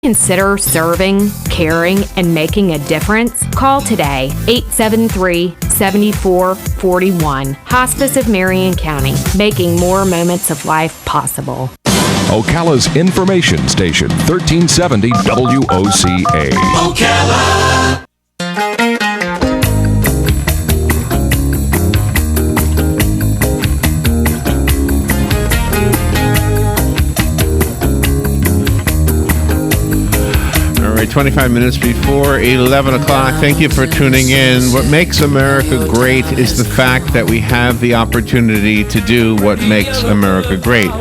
Consider serving, caring, and making a difference? Call today, 873-7441. Hospice of Marion County, making more moments of life possible. Ocala's information station, 1370 WOCA. Ocala! All right, 25 minutes before 11 o'clock. Thank you for tuning in. What makes America great is the fact that we have the opportunity to do what makes America great.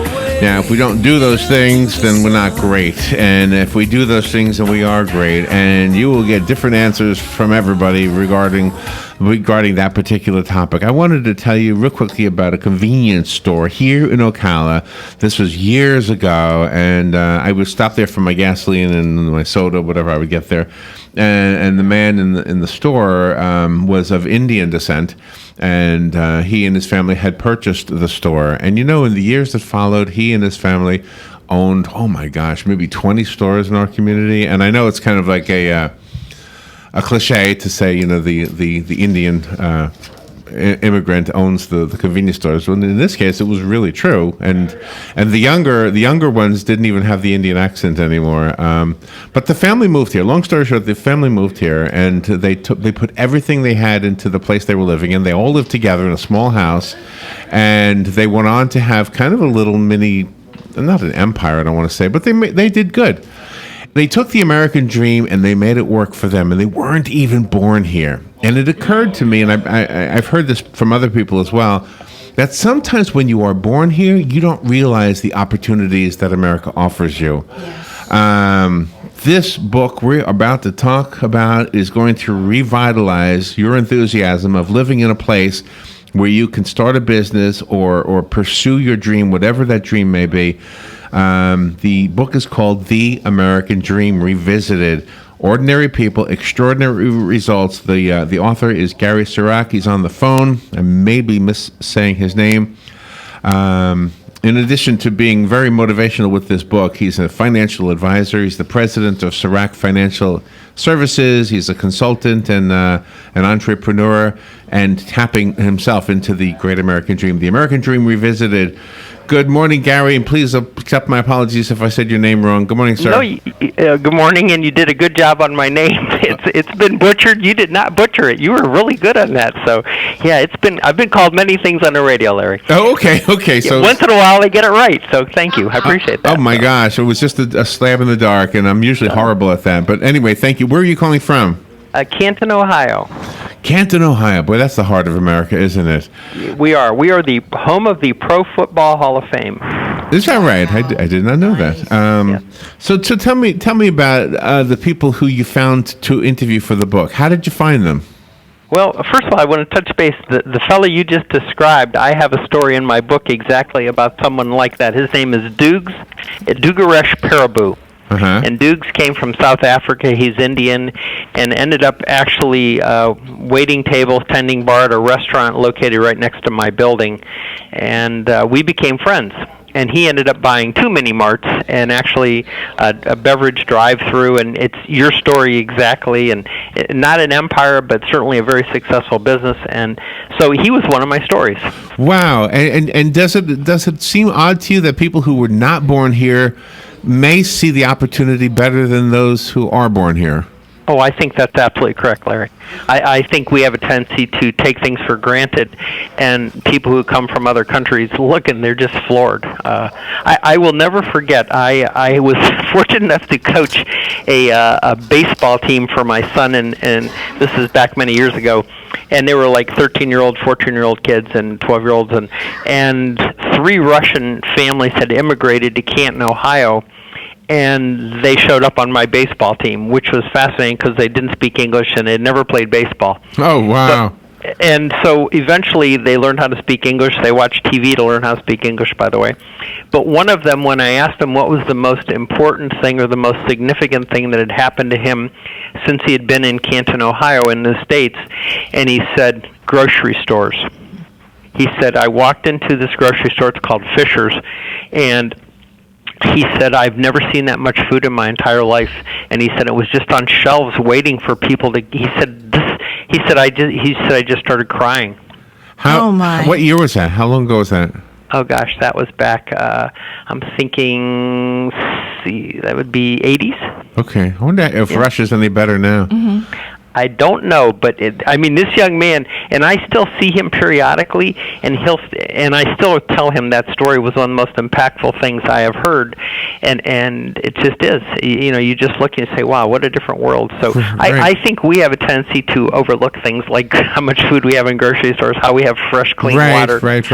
Now, if we don't do those things, then we're not great. And if we do those things, then we are great. And you will get different answers from everybody regarding that particular topic. I wanted to tell you real quickly about a convenience store here in Ocala. This was years ago, and I would stop there for my gasoline and my soda, whatever I would get there. And the man in the store was of Indian descent, and he and his family had purchased the store. And in the years that followed, he and his family owned, oh my gosh, maybe 20 stores in our community. And I know it's kind of like a cliche to say, the Indian immigrant owns the convenience stores. Well, in this case, it was really true, and the younger ones didn't even have the Indian accent anymore. But the family moved here. Long story short, the family moved here, and they put everything they had into the place they were living in. They all lived together in a small house, and they went on to have kind of a little mini, not an empire, I don't want to say, but they did good. They took the American dream and they made it work for them, and they weren't even born here. And it occurred to me, and I've heard this from other people as well, that sometimes when you are born here, you don't realize the opportunities that America offers you. Yes. This book we're about to talk about is going to revitalize your enthusiasm of living in a place where you can start a business or pursue your dream, whatever that dream may be. The book is called The American Dream Revisited. Ordinary People, Extraordinary Results. The author is Gary Sirak. He's on the phone. I may be missaying his name. In addition to being very motivational with this book, he's a financial advisor. He's the president of Sirak Financial Services. He's a consultant and an entrepreneur, and tapping himself into the great American dream. The American Dream Revisited. Good morning, Gary, and please accept my apologies if I said your name wrong. Good morning, sir. No, good morning, and you did a good job on my name. It's been butchered. You did not butcher it. You were really good on that. So, yeah, I've been called many things on the radio, Larry. Oh, okay. So once in a while, I get it right. So, thank you. I appreciate that. Oh my gosh, it was just a slab in the dark, and I'm usually horrible at that. But anyway, thank you. Where are you calling from? Canton, Ohio. Canton, Ohio. Boy, that's the heart of America, isn't it? We are. We are the home of the Pro Football Hall of Fame. Is that right? I did not know that. Yeah. So tell me about the people who you found to interview for the book. How did you find them? Well, first of all, I want to touch base. The fellow you just described, I have a story in my book exactly about someone like that. His name is Dugaresh Parabu. Uh-huh. And Dukes came from South Africa. He's Indian, and ended up actually waiting tables, tending bar at a restaurant located right next to my building. And we became friends. And he ended up buying 2 mini marts and actually a beverage drive-through. And it's your story exactly. And not an empire, but certainly a very successful business. And so he was one of my stories. Wow. And does it seem odd to you that people who were not born here may see the opportunity better than those who are born here? Oh, I think that's absolutely correct, Larry. I think we have a tendency to take things for granted, and people who come from other countries look and they're just floored. I will never forget, I was fortunate enough to coach a baseball team for my son, and this is back many years ago, and they were like 13-year-old, 14-year-old kids and 12-year-olds, and 3 Russian families had immigrated to Canton, Ohio, and they showed up on my baseball team, which was fascinating because they didn't speak English and they had never played baseball. Oh, wow. And so eventually they learned how to speak English. They watched TV to learn how to speak English, by the way. But one of them, when I asked him what was the most important thing or the most significant thing that had happened to him since he had been in Canton, Ohio, in the States, and he said, grocery stores. He said, I walked into this grocery store, it's called Fisher's, and he said, I've never seen that much food in my entire life. And he said it was just on shelves waiting for people to. He said I just started crying. Oh my! What year was that? How long ago was that? Oh gosh, that was back. I'm thinking. See, that would be 80s. Okay, I wonder if Russia's any better now. Mm-hmm. I don't know, but this young man, and I still see him periodically, and I still tell him that story was one of the most impactful things I have heard, and it just is. You just look and say, wow, what a different world. So Right. I think we have a tendency to overlook things like how much food we have in grocery stores, how we have fresh, clean water. Right.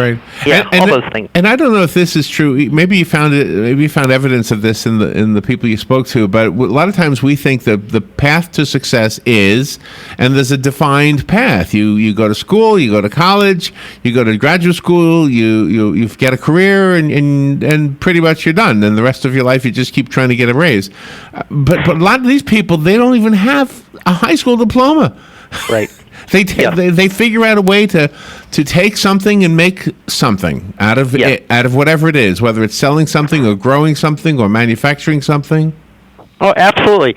Yeah, all those things. And I don't know if this is true. Maybe you found it. Maybe you found evidence of this in the people you spoke to. But a lot of times we think that the path to success is, and there's a defined path. You go to school, you go to college, you go to graduate school, you get a career, and pretty much you're done. And the rest of your life, you just keep trying to get a raise. But a lot of these people, they don't even have a high school diploma. Right. They figure out a way to take something and make something out of out of whatever it is, whether it's selling something or growing something or manufacturing something. Oh, absolutely.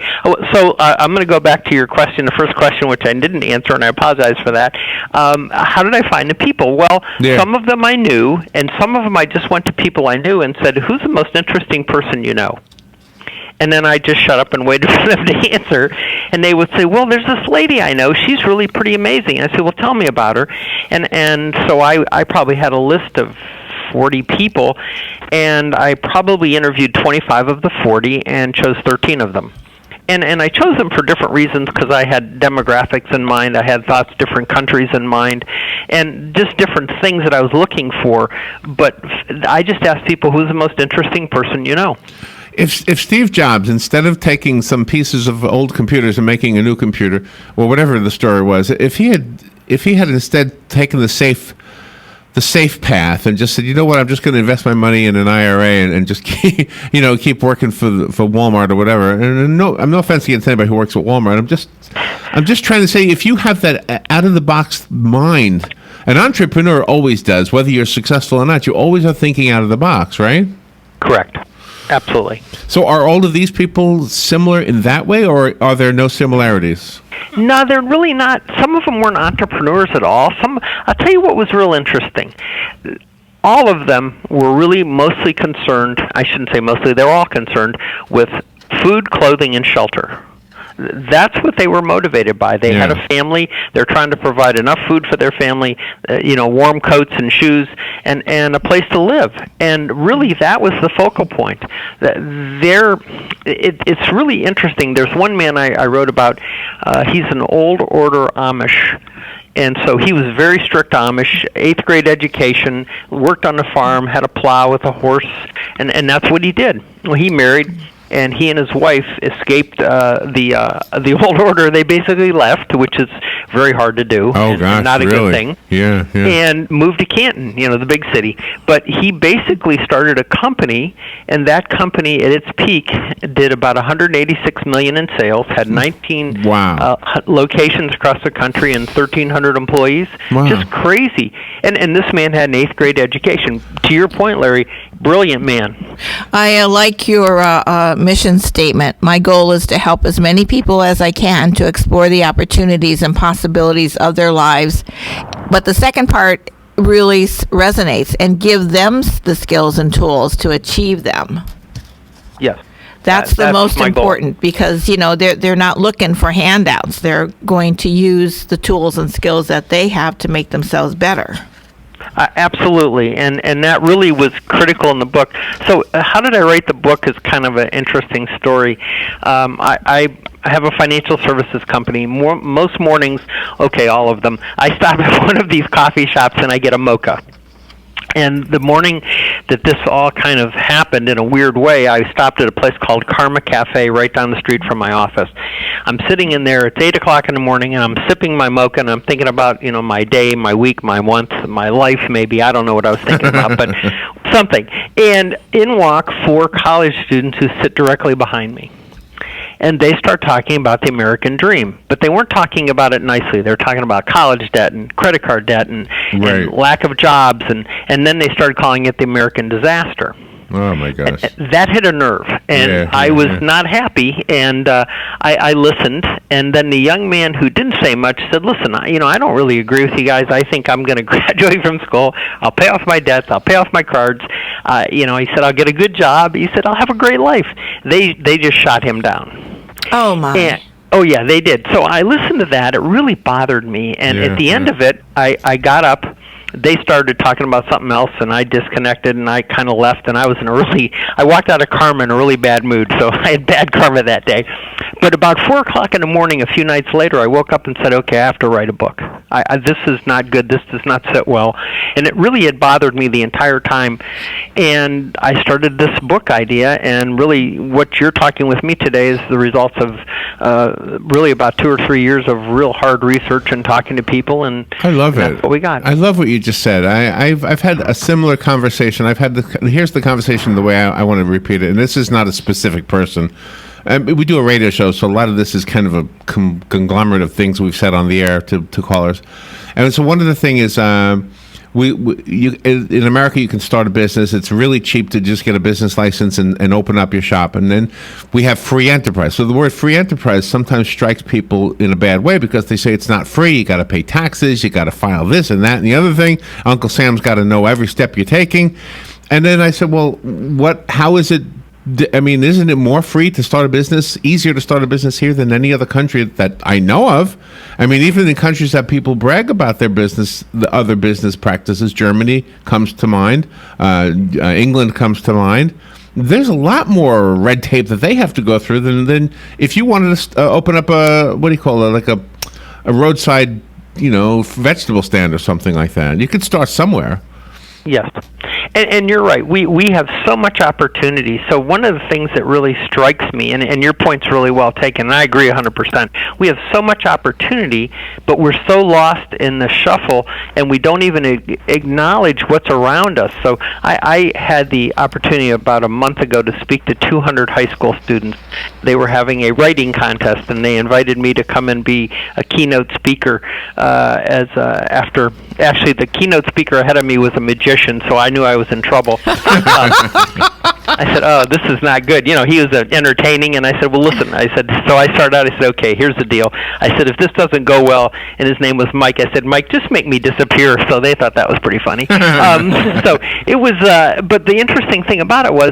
So I'm going to go back to your question, the first question, which I didn't answer, and I apologize for that. How did I find the people? Well, some of them I knew, and some of them I just went to people I knew and said, who's the most interesting person you know? And then I just shut up and waited for them to answer. And they would say, well, there's this lady I know. She's really pretty amazing. And I said, well, tell me about her. And so I probably had a list of 40 people, and I probably interviewed 25 of the 40 and chose 13 of them. And I chose them for different reasons because I had demographics in mind. I had thoughts, different countries in mind, and just different things that I was looking for. But I just asked people, who's the most interesting person you know? If Steve Jobs, instead of taking some pieces of old computers and making a new computer, or whatever the story was, if he had instead taken the safe path and just said, you know what, I'm just going to invest my money in an IRA and just keep working for Walmart or whatever. And no offense against anybody who works at Walmart. I'm just trying to say, if you have that out of the box mind, an entrepreneur always does, whether you're successful or not. You always are thinking out of the box, right? Correct. Absolutely. So are all of these people similar in that way, or are there no similarities? No, they're really not. Some of them weren't entrepreneurs at all. I'll tell you what was real interesting. All of them were really mostly concerned, I shouldn't say mostly, they were all concerned with food, clothing, and shelter. That's what they were motivated by. They had a family. They're trying to provide enough food for their family, warm coats and shoes, and a place to live. And really, that was the focal point. It's really interesting. There's one man I wrote about. He's an old order Amish. And so he was very strict Amish, 8th grade education, worked on the farm, had a plow with a horse, and that's what he did. Well, he married, and he and his wife escaped the old order. They basically left, which is very hard to do. Oh, gosh, not a really? good thing. Yeah. And moved to Canton, the big city. But he basically started a company, and that company at its peak did about $186 million in sales, had 19 locations across the country and 1,300 employees. Wow. Just crazy. And this man had an 8th grade education. To your point, Larry, brilliant man. I like your mission statement. My goal is to help as many people as I can to explore the opportunities and possibilities of their lives. But the second part really resonates, and give them the skills and tools to achieve them. Yes. That's the most important goal. Because they're not looking for handouts. They're going to use the tools and skills that they have to make themselves better. Absolutely, and that really was critical in the book. So how did I write the book is kind of an interesting story. I have a financial services company. Most mornings, all of them, I stop at one of these coffee shops and I get a mocha. And the morning that this all kind of happened in a weird way, I stopped at a place called Karma Cafe right down the street from my office. I'm sitting in there, it's 8 o'clock in the morning, and I'm sipping my mocha, and I'm thinking about, my day, my week, my month, my life maybe. I don't know what I was thinking about, but something. And in walk 4 college students who sit directly behind me. And they start talking about the American dream. But they weren't talking about it nicely. They were talking about college debt and credit card debt and lack of jobs. And then they started calling it the American disaster. Oh my gosh. That hit a nerve, and I was not happy, and I listened, and then the young man who didn't say much said, listen, I don't really agree with you guys. I think I'm going to graduate from school. I'll pay off my debts. I'll pay off my cards. He said, I'll get a good job. He said, I'll have a great life. They just shot him down. Oh, my. Oh, yeah, they did. So I listened to that. It really bothered me, and at the end of it, I got up. They started talking about something else, and I disconnected, and I kind of left, and I walked out of karma in a really bad mood, so I had bad karma that day. But about 4 o'clock in the morning, a few nights later, I woke up and said, okay, I have to write a book. This is not good. This does not sit well. And it really had bothered me the entire time. And I started this book idea, and really what you're talking with me today is the results of really about 2 or 3 years of real hard research and talking to people, and I love that's what we got. I love what you just said. I've had a similar conversation. Here's the conversation the way I want to repeat it, and this is not a specific person. We do a radio show, so a lot of this is kind of a conglomerate of things we've said on the air to callers. And so one of the things is in America, you can start a business. It's really cheap to just get a business license and open up your shop. And then we have free enterprise. So the word free enterprise sometimes strikes people in a bad way because they say it's not free. You got to pay taxes. You got to file this and that and the other thing. Uncle Sam's got to know every step you're taking. And then I said, well, how is it? I mean, isn't it more free to start a business, easier to start a business here than any other country that I know of? I mean, even in countries that people brag about their business, the other business practices, Germany comes to mind, England comes to mind. There's a lot more red tape that they have to go through than if you wanted to open up like a roadside, vegetable stand or something like that. You could start somewhere. Yes. And you're right. We have so much opportunity. So one of the things that really strikes me, and your point's really well taken, and I agree 100%, we have so much opportunity, but we're so lost in the shuffle, and we don't even acknowledge what's around us. So I had the opportunity about a month ago to speak to 200 high school students. They were having a writing contest, and they invited me to come and be a keynote speaker Actually, the keynote speaker ahead of me was a magician, so I knew I was in trouble. I said, oh, this is not good. He was entertaining, and I said, well, listen. So I started out, I said, okay, here's the deal. I said, if this doesn't go well, and his name was Mike, I said, Mike, just make me disappear. So they thought that was pretty funny. So it was, but the interesting thing about it was,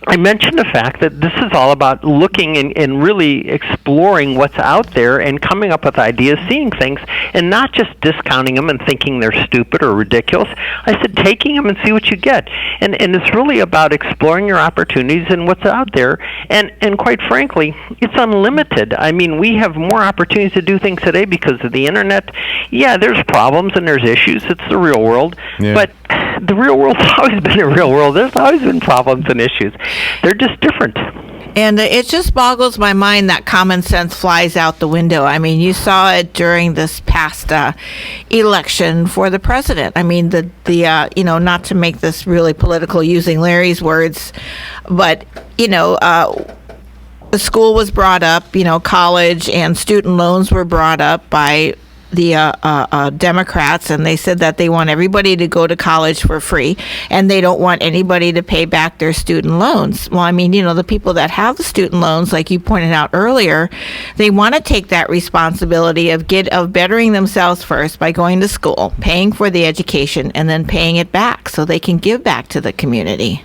I mentioned the fact that this is all about looking and really exploring what's out there and coming up with ideas, seeing things, and not just discounting them and thinking they're stupid or ridiculous. I said taking them and see what you get. And it's really about exploring your opportunities and what's out there. And quite frankly, it's unlimited. I mean, we have more opportunities to do things today because of the Internet. Yeah, there's problems and there's issues. It's the real world. Yeah. But the real world's always been a real world. There's always been problems and issues. They're just different. And it just boggles my mind that common sense flies out the window. I mean, you saw it during this past election for the president. I mean, the not to make this really political using Larry's words, but, the school was brought up, college and student loans were brought up by the Democrats, and they said that they want everybody to go to college for free, and they don't want anybody to pay back their student loans. Well, I mean, the people that have the student loans, like you pointed out earlier, they want to take that responsibility of bettering themselves first by going to school, paying for the education, and then paying it back so they can give back to the community.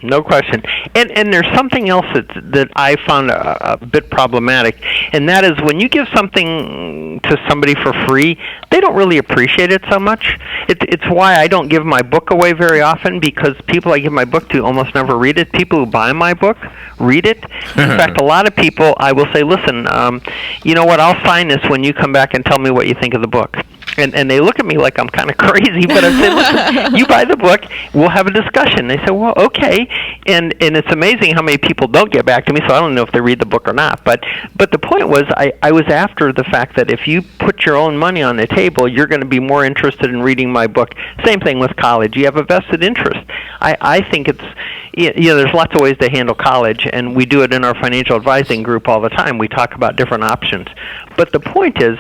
No question. And there's something else that I found a bit problematic, and that is when you give something to somebody for free, they don't really appreciate it so much. It's why I don't give my book away very often, because people I give my book to almost never read it. People who buy my book read it. In fact, a lot of people, I will say, listen, you know what, I'll sign this when you come back and tell me what you think of the book. And they look at me like I'm kind of crazy, but I say, listen, you buy the book, we'll have a discussion. They say, well, okay. And it's amazing how many people don't get back to me, so I don't know if they read the book or not. But the point was, I was after the fact that if you put your own money on the table, you're going to be more interested in reading my book. Same thing with college. You have a vested interest. I think there's lots of ways to handle college, and we do it in our financial advising group all the time. We talk about different options. But the point is,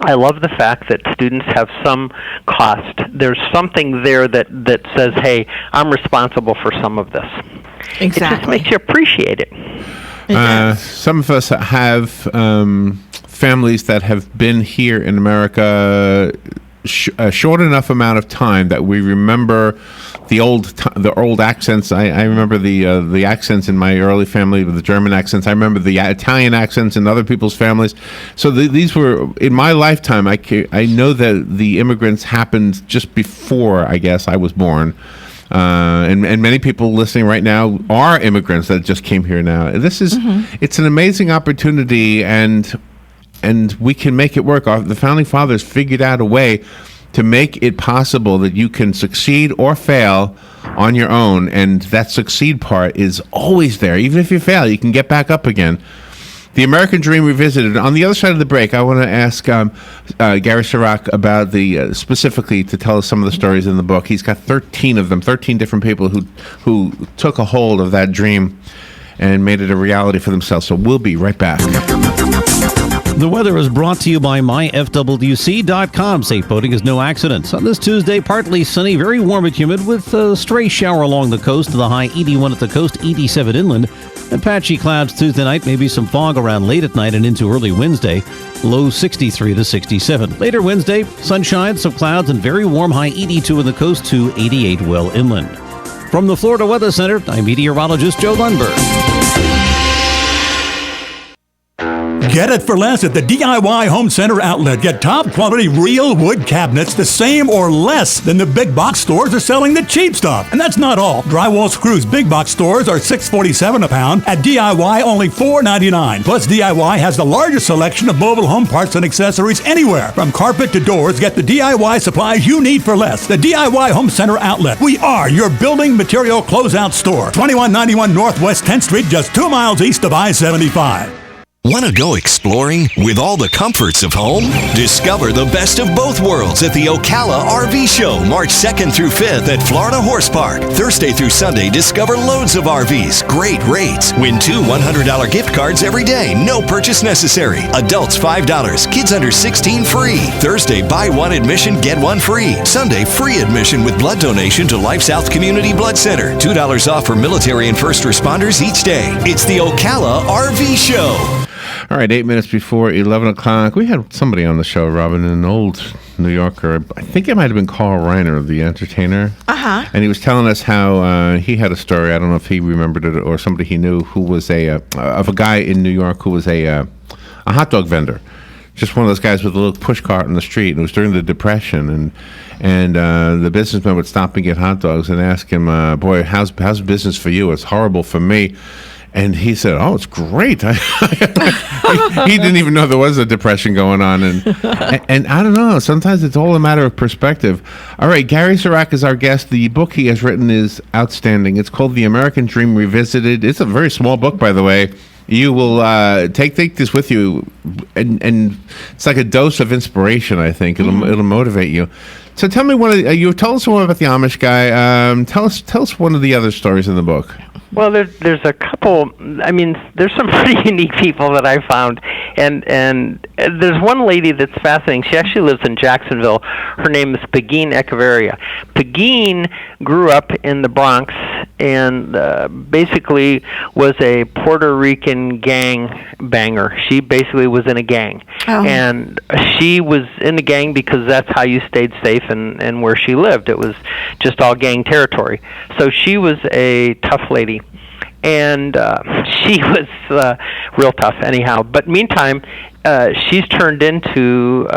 I love the fact that students have some cost. There's something there that says, hey, I'm responsible for some of this. Exactly. It just makes you appreciate it. Some of us have families that have been here in America a short enough amount of time that we remember the old accents. I remember the accents in my early family, the German accents. I remember the Italian accents in other people's families. So these were in my lifetime. I know that the immigrants happened just before, I guess, I was born. And many people listening right now are immigrants that just came here now. This is it's an amazing opportunity, and we can make it work. The Founding Fathers figured out a way to make it possible that you can succeed or fail on your own, and that succeed part is always there. Even if you fail, you can get back up again. The American Dream Revisited. On the other side of the break, I want to ask Gary Sirak about specifically to tell us some of the stories in the book. He's got 13 of them, 13 different people who took a hold of that dream and made it a reality for themselves. So we'll be right back. The weather is brought to you by myfwc.com. Safe boating is no accident. On this Tuesday, partly sunny, very warm and humid with a stray shower along the coast. The high 81 at the coast, 87 inland. And patchy clouds Tuesday night, maybe some fog around late at night and into early Wednesday. Low 63 to 67. Later Wednesday, sunshine, some clouds, and very warm, high 82 in the coast to 88 well inland. From the Florida Weather Center, I'm meteorologist Joe Lundberg. Get it for less at the DIY Home Center outlet. Get top quality real wood cabinets the same or less than the big box stores are selling the cheap stuff. And that's not all. Drywall screws big box stores are $6.47 a pound. At DIY, only $4.99. Plus, DIY has the largest selection of mobile home parts and accessories anywhere. From carpet to doors, get the DIY supplies you need for less. The DIY Home Center outlet. We are your building material closeout store. 2191 Northwest 10th Street, just 2 miles east of I-75. Want to go exploring with all the comforts of home? Discover the best of both worlds at the Ocala RV Show, March 2nd through 5th at Florida Horse Park. Thursday through Sunday, discover loads of RVs, great rates. Win 2 $100 gift cards every day, no purchase necessary. Adults $5, kids under 16 free. Thursday, buy one admission, get one free. Sunday, free admission with blood donation to Life South Community Blood Center. $2 off for military and first responders each day. It's the Ocala RV Show. All right, 8 minutes before 11 o'clock. We had somebody on the show, Robin, an old New Yorker. I think it might have been Carl Reiner, the entertainer. Uh-huh. And he was telling us how he had a story. I don't know if he remembered it or somebody he knew who was of a guy in New York who was a hot dog vendor. Just one of those guys with a little push cart in the street. And it was during the Depression. And the businessman would stop and get hot dogs and ask him, boy, how's business for you? It's horrible for me. And he said, "Oh, it's great." He didn't even know there was a depression going on, and I don't know. Sometimes it's all a matter of perspective. All right, Gary Sirak is our guest. The book he has written is outstanding. It's called The American Dream Revisited. It's a very small book, by the way. You will take this with you, and it's like a dose of inspiration. I think it'll motivate you. So tell me you told us one about the Amish guy. Tell us one of the other stories in the book. Well, there's a couple. I mean, there's some pretty unique people that I found, and there's one lady that's fascinating. She actually lives in Jacksonville. Her name is Pegeen Echeverria. Pegeen grew up in the Bronx and basically was a Puerto Rican gang banger. She basically was in a gang, and she was in a gang because that's how you stayed safe and where she lived. It was just all gang territory. So she was a tough lady. And she was real tough anyhow. But meantime, she's turned into,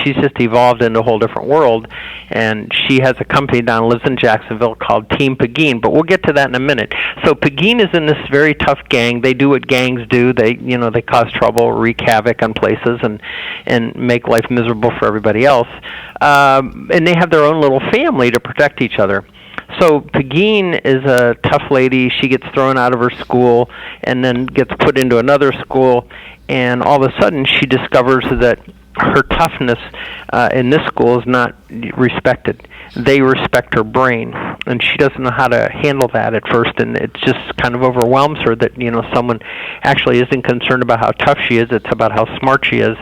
she's just evolved into a whole different world. And she has a company down, lives in Jacksonville called Team Pegeen. But we'll get to that in a minute. So Pegeen is in this very tough gang. They do what gangs do. They cause trouble, wreak havoc on places, and make life miserable for everybody else. And they have their own little family to protect each other. So Pegeen is a tough lady. She gets thrown out of her school and then gets put into another school, and all of a sudden she discovers that her toughness in this school is not respected. They respect her brain, and she doesn't know how to handle that at first, and it just kind of overwhelms her that someone actually isn't concerned about how tough she is. It's about how smart she is.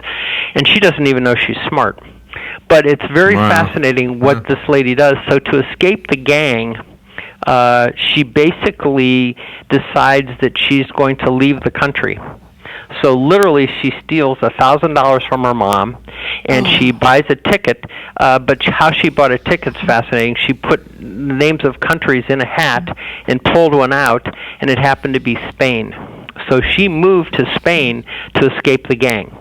and she doesn't even know she's smart. But it's very fascinating what this lady does. So to escape the gang, she basically decides that she's going to leave the country. So literally, she steals $1,000 from her mom, and she buys a ticket. But how she bought a ticket's fascinating. She put names of countries in a hat and pulled one out, and it happened to be Spain. So she moved to Spain to escape the gang.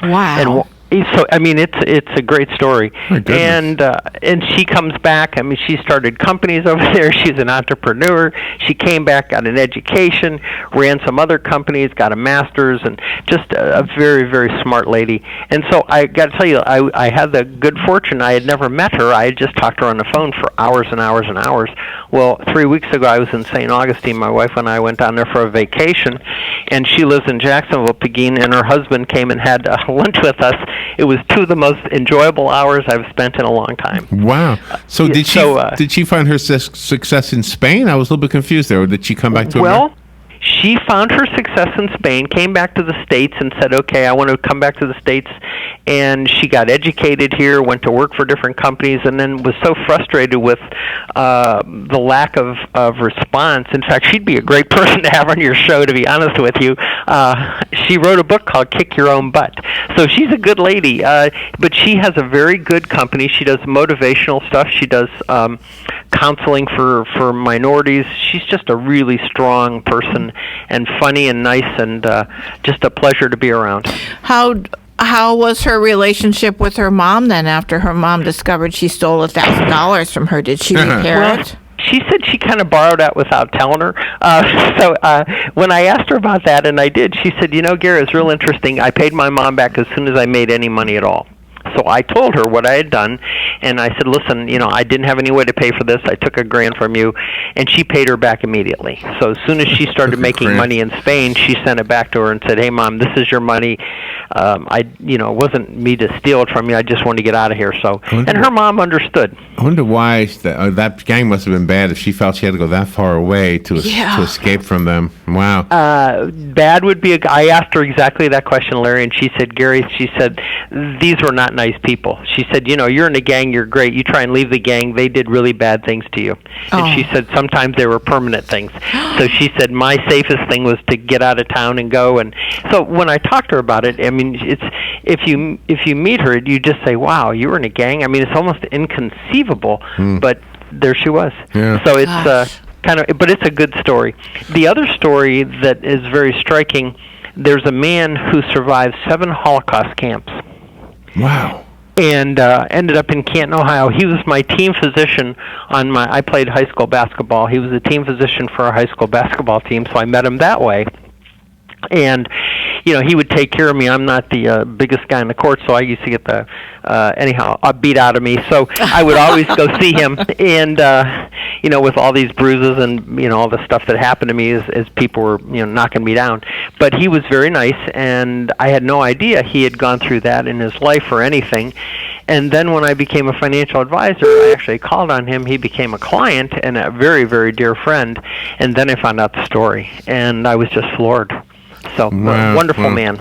Wow. So I mean, it's a great story, and she comes back. I mean, she started companies over there. She's an entrepreneur. She came back, got an education, ran some other companies, got a master's, and just a very, very smart lady. And so I got to tell you, I had the good fortune. I had never met her. I had just talked to her on the phone for hours and hours and hours. Well, 3 weeks ago, I was in St. Augustine. My wife and I went down there for a vacation, and she lives in Jacksonville, Pekin, and her husband came and had lunch with us. It was 2 of the most enjoyable hours I've spent in a long time. Wow. So did she find her success in Spain? I was a little bit confused there. Or did she come back to America? She found her success in Spain, came back to the States and said, okay, I want to come back to the States. And she got educated here, went to work for different companies, and then was so frustrated with the lack of response. In fact, she'd be a great person to have on your show, to be honest with you. She wrote a book called Kick Your Own Butt. So she's a good lady, but she has a very good company. She does motivational stuff. She does counseling for minorities. She's just a really strong person and funny and nice, and just a pleasure to be around. How was her relationship with her mom then after her mom discovered she stole $1,000 from her? Did she repair it? She said she kind of borrowed it without telling her. So when I asked her about that, and I did, she said, Gary, it's real interesting. I paid my mom back as soon as I made any money at all. So I told her what I had done, and I said, listen, I didn't have any way to pay for this. I took $1,000 from you, and she paid her back immediately. So as soon as she started making money in Spain, she sent it back to her and said, hey, Mom, this is your money. It wasn't me to steal it from you. I just wanted to get out of here. So, and her mom understood. I wonder why that gang must have been bad if she felt she had to go that far away to escape from them. Wow. Bad would be I asked her exactly that question, Larry, and she said, Gary, these were not nice people. She said, you're in a gang, you're great. You try and leave the gang, they did really bad things to you. And she said sometimes they were permanent things. So she said my safest thing was to get out of town and go. And so when I talked to her about it, I mean, it's if you meet her, you just say, wow, you were in a gang. I mean, it's almost inconceivable, but there she was. Yeah. So it's but it's a good story. The other story that is very striking, there's a man who survived 7 Holocaust camps. Wow. And ended up in Canton, Ohio. He was my team physician I played high school basketball. He was the team physician for our high school basketball team, so I met him that way. And, he would take care of me. I'm not the biggest guy in the court, so I used to get beat out of me. So I would always go see him, and, with all these bruises and, all the stuff that happened to me as people were, knocking me down. But he was very nice, and I had no idea he had gone through that in his life or anything. And then when I became a financial advisor, I actually called on him. He became a client and a very, very dear friend. And then I found out the story, and I was just floored. So, wonderful man.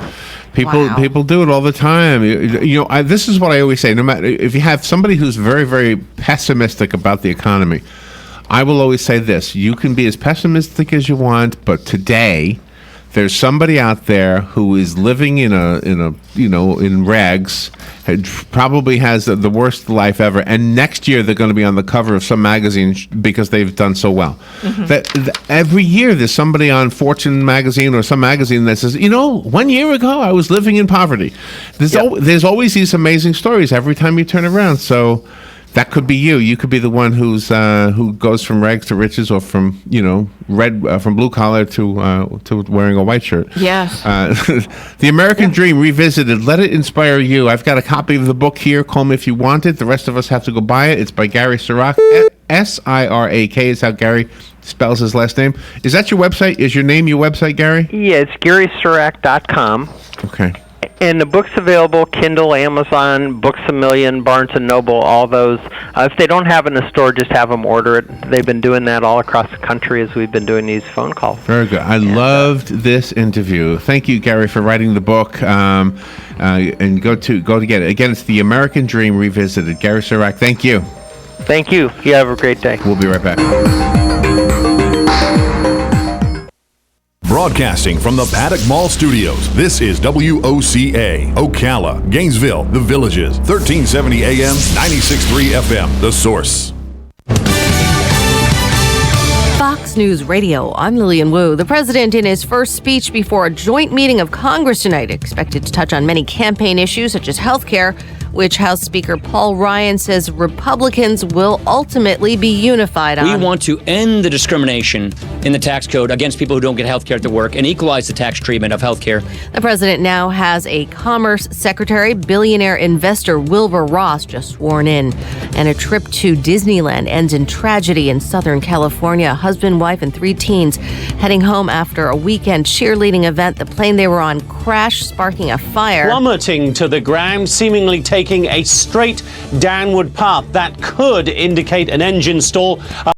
People do it all the time. This is what I always say. No matter if you have somebody who's very, very pessimistic about the economy, I will always say this: you can be as pessimistic as you want, but today there's somebody out there who is living in rags, probably has the worst life ever, and next year they're going to be on the cover of some magazine because they've done so well. Mm-hmm. Every year there's somebody on Fortune magazine or some magazine that says, 1 year ago I was living in poverty. There's always these amazing stories every time you turn around. So that could be you. You could be the one who goes from rags to riches, or from from blue collar to wearing a white shirt. Yes. The American Dream Revisited. Let it inspire you. I've got a copy of the book here. Call me if you want it. The rest of us have to go buy it. It's by Gary Sirak. Sirak is how Gary spells his last name. Is that your website? Is your name your website, Gary? Yeah, it's GarySirak.com. Okay. And the book's available, Kindle, Amazon, Books A Million, Barnes & Noble, all those. If they don't have it in the store, just have them order it. They've been doing that all across the country as we've been doing these phone calls. Very good. I loved this interview. Thank you, Gary, for writing the book. And go to get it. Again, it's The American Dream Revisited. Gary Sirak, thank you. Thank you. You have a great day. We'll be right back. Broadcasting from the Paddock Mall Studios, this is WOCA, Ocala, Gainesville, The Villages, 1370 AM, 96.3 FM, The Source. Fox News Radio, I'm Lillian Wu. The president, in his first speech before a joint meeting of Congress tonight, expected to touch on many campaign issues such as health care, which House Speaker Paul Ryan says Republicans will ultimately be unified on. We want to end the discrimination in the tax code against people who don't get health care at their work and equalize the tax treatment of health care. The president now has a Commerce Secretary. Billionaire investor Wilbur Ross just sworn in. And a trip to Disneyland ends in tragedy in Southern California. Husband, wife, and 3 teens heading home after a weekend cheerleading event. The plane they were on crashed, sparking a fire. Plummeting to the ground, seemingly taking a straight downward path. That could indicate an engine stall.